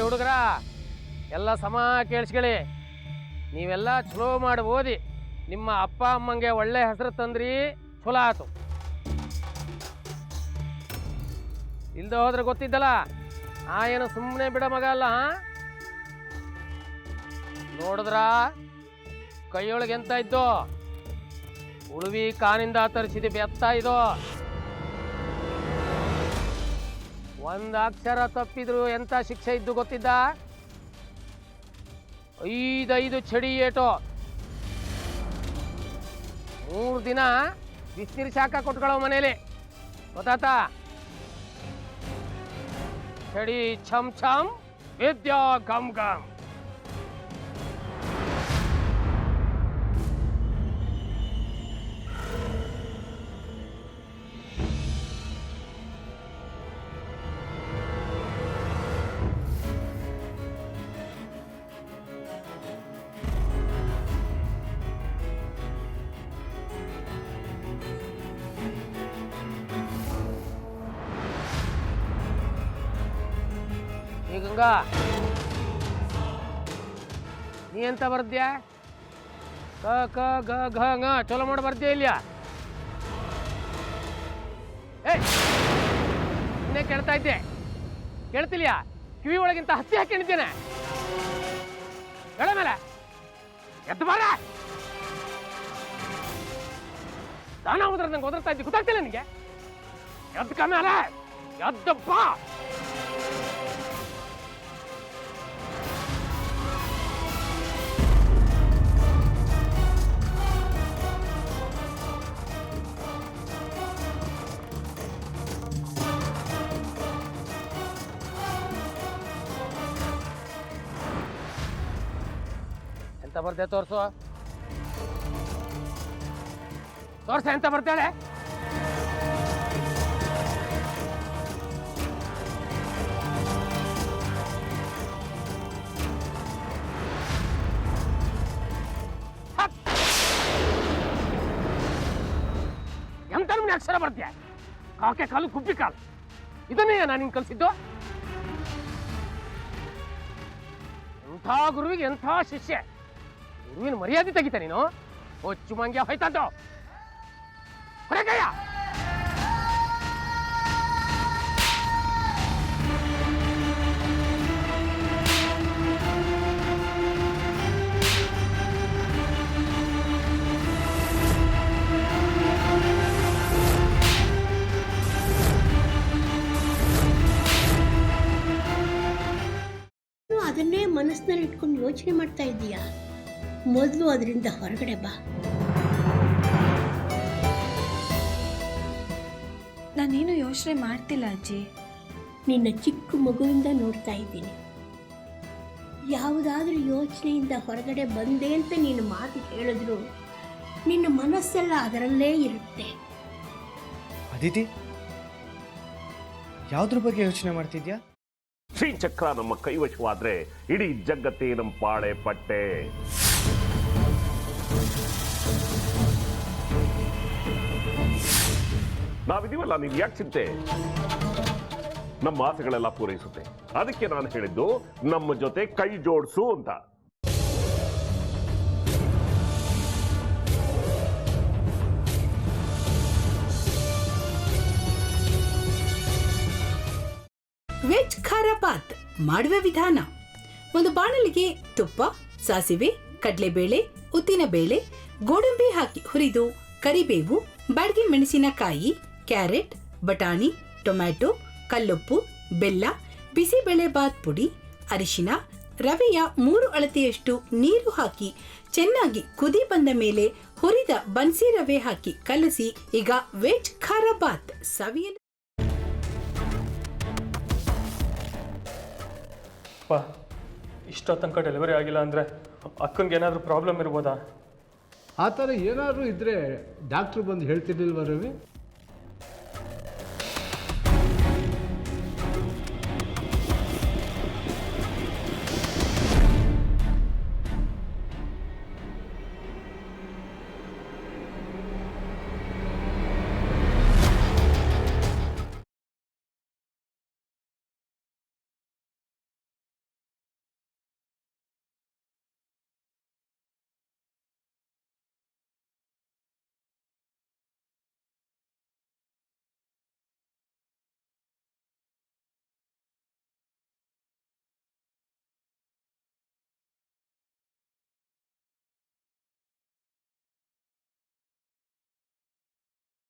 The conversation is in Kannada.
ಹುಡುಗರ ಎಲ್ಲ ಸಮ ಕೇಳಿಸ್ಕೊಳ್ಳಿ. ನೀವೆಲ್ಲ ಚಲೋ ಮಾಡಿ ಓದಿ ನಿಮ್ಮ ಅಪ್ಪ ಅಮ್ಮಂಗೆ ಒಳ್ಳೆ ಹೆಸರು ತಂದ್ರಿ, ಚಲೋ ಆಯ್ತು. ಇಲ್ದ ಹೋದ್ರೆ ಗೊತ್ತಿದ್ದಲ್ಲ, ಏನು ಸುಮ್ಮನೆ ಬಿಡ ಮಗ ಅಲ್ಲ. ನೋಡಿದ್ರ ಕೈಯೊಳಗೆ ಎಂತ ಇದ್ದು, ಉಳುವಿ ಕಾನಿಂದ ತರಿಸಿದ ಬೆತ್ತ ಇದು. ಒಂದು ಅಕ್ಷರ ತಪ್ಪಿದ್ರು ಎಂತ ಶಿಕ್ಷೆ ಇದ್ದು ಗೊತ್ತಿದ್ದ? 5 ಚಡಿ ಏಟು, 3 ದಿನ ಬಿಸಿನೀರು ಶಾಖ ಕೊಟ್ಕೊಳ್ಳೋ ಮನೇಲಿ, ಗೊತ್ತಾತ? ಚಡಿ ಛಮ್ ಛಮ್, ವಿದ್ಯಾ ಗಮ್ ಗಮ್. ಗಂಗಾ, ನೀ ಎಂತ ಬರ್ದ್ಯಾ? ಕ ಕ ಗ ಘ ಂಗ ಚಲೋ ಮಾಡಿ ಬರ್ದ್ಯಾ ಇಲ್ಯಾ? ಇನ್ನೇ ಕೇಳ್ತಾ ಇದ್ದೆ, ಕೇಳ್ತಿಲ್ಯಾ? ಕಿವಿ ಒಳಗಿಂತ ಹತ್ತಿ ಹಾಕೊಂಡಿದ್ದೇನೆ. ಹೇಳ ಮೇಲೆ ಎದ್ದು ಬಾರ. ದಾನ ಹೋದ್ರೆ ನಂಗೆ ಒದರ್ತಾ ಇದ್ದಿ, ಗೊತ್ತಾಗ್ತಿಲ್ಲ ನಿನಗೆ? ಎದ್ದು ಕಮ್ಮೇಲ ಎದ್ದಪ್ಪ. ಎಂತ ಬರ್ದೆ ತೋರ್ಸು, ತೋರ್ಸ ಎಂತ ಬರ್ತಾಳೆ? ಎಂತ ನಮ್ಗೆ ಅಕ್ಷರ ಬರ್ತೀಯ? ಕಾಕೆ ಕಾಲು ಕುಬ್ಬಿ ಕಾಲು, ಇದನ್ನೇ ನಾನು ನಿಂಗೆ ಕಲಿಸಿದ್ದು? ಎಂಥ ಗುರುವಿಗೆ ಎಂಥ ಶಿಷ್ಯ. ಗುರುವಿನ ಮರ್ಯಾದೆ ತೆಗಿತ ನೀನು. ಹೊಚ್ಚು ಮಂಗ್ಯ ಹೋಯ್ತಂತು ಹೊರಗಯ್ಯ. ಅದನ್ನೇ ಮನಸ್ಸಿನಲ್ಲಿ ಇಟ್ಕೊಂಡು ಯೋಚನೆ ಮಾಡ್ತಾ ಇದ್ದೀಯಾ? ಮೊದಲು ಅದರಿಂದ ಹೊರಗಡೆ ಬಾ. ನಾನೇನು ಯೋಚನೆ ಮಾಡ್ತಿಲ್ಲ ಅಜ್ಜಿ. ನಿನ್ನ ಚಿಕ್ಕ ಮಗುವಿಂದ ನೋಡ್ತಾ ಇದ್ದೀನಿ. ಯಾವುದಾದ್ರೂ ಯೋಚನೆಯಿಂದ ಹೊರಗಡೆ ಬಂದೆ ಅಂತ ನೀನು ಮಾತು ಹೇಳಿದ್ರು ನಿನ್ನ ಮನಸ್ಸೆಲ್ಲ ಅದರಲ್ಲೇ ಇರುತ್ತೆ. ಅದಿತಿ, ಯಾವುದ್ರ ಬಗ್ಗೆ ಯೋಚನೆ ಮಾಡ್ತಿದ್ಯಾ? ಶ್ರೀಚಕ್ರ ನಮ್ಮ ಕೈವಶವಾದ್ರೆ ಇಡೀ ಜಗತ್ತೇ ನಮ್ಮ ಪಾಳೆ ಪಟ್ಟೆ. ನಾವಿದೀವಲ್ಲ, ನೀನ್ ಯಾಕೆ ಚಿಂತೆ? ನಮ್ಮ ಆಸೆಗಳೆಲ್ಲ ಪೂರೈಸುತ್ತೆ. ಅದಕ್ಕೆ ನಾನು ಹೇಳಿದ್ದು ನಮ್ಮ ಜೊತೆ ಕೈ ಜೋಡಿಸು ಅಂತ. ವೆಜ್ ಖಾರ ಬಾತ್ ಮಾಡುವ ವಿಧಾನ: ಒಂದು ಬಾಣಲಿಗೆ ತುಪ್ಪ, ಸಾಸಿವೆ, ಕಡಲೆಬೇಳೆ, ಉದ್ದಿನಬೇಳೆ, ಗೋಡಂಬಿ ಹಾಕಿ ಹುರಿದು ಕರಿಬೇವು, ಬಾಡಿಗೆ ಮೆಣಸಿನಕಾಯಿ, ಕ್ಯಾರೆಟ್, ಬಟಾಣಿ, ಟೊಮ್ಯಾಟೊ, ಕಲ್ಲುಪ್ಪು, ಬೆಲ್ಲ, ಬಿಸಿಬೇಳೆ ಬಾತ್ ಪುಡಿ, ಅರಿಶಿನ, ರವೆಯ 3 ಅಳತೆಯಷ್ಟು ನೀರು ಹಾಕಿ ಚೆನ್ನಾಗಿ ಕುದಿ ಬಂದ ಮೇಲೆ ಹುರಿದ ಬನ್ಸಿ ರವೆ ಹಾಕಿ ಕಲಸಿ. ಈಗ ವೆಜ್ ಖಾರ ಬಾತ್ ಸವಿಯಲು. ಇಷ್ಟೋ ತನಕ ಡೆಲಿವರಿ ಆಗಿಲ್ಲ ಅಂದರೆ ಅಕ್ಕಂಗೆ ಏನಾದರೂ ಪ್ರಾಬ್ಲಮ್ ಇರ್ಬೋದಾ? ಆ ಥರ ಏನಾದರೂ ಇದ್ದರೆ ಡಾಕ್ಟ್ರು ಬಂದು ಹೇಳ್ತಿರ್ಲಿಲ್ವ ರವಿ?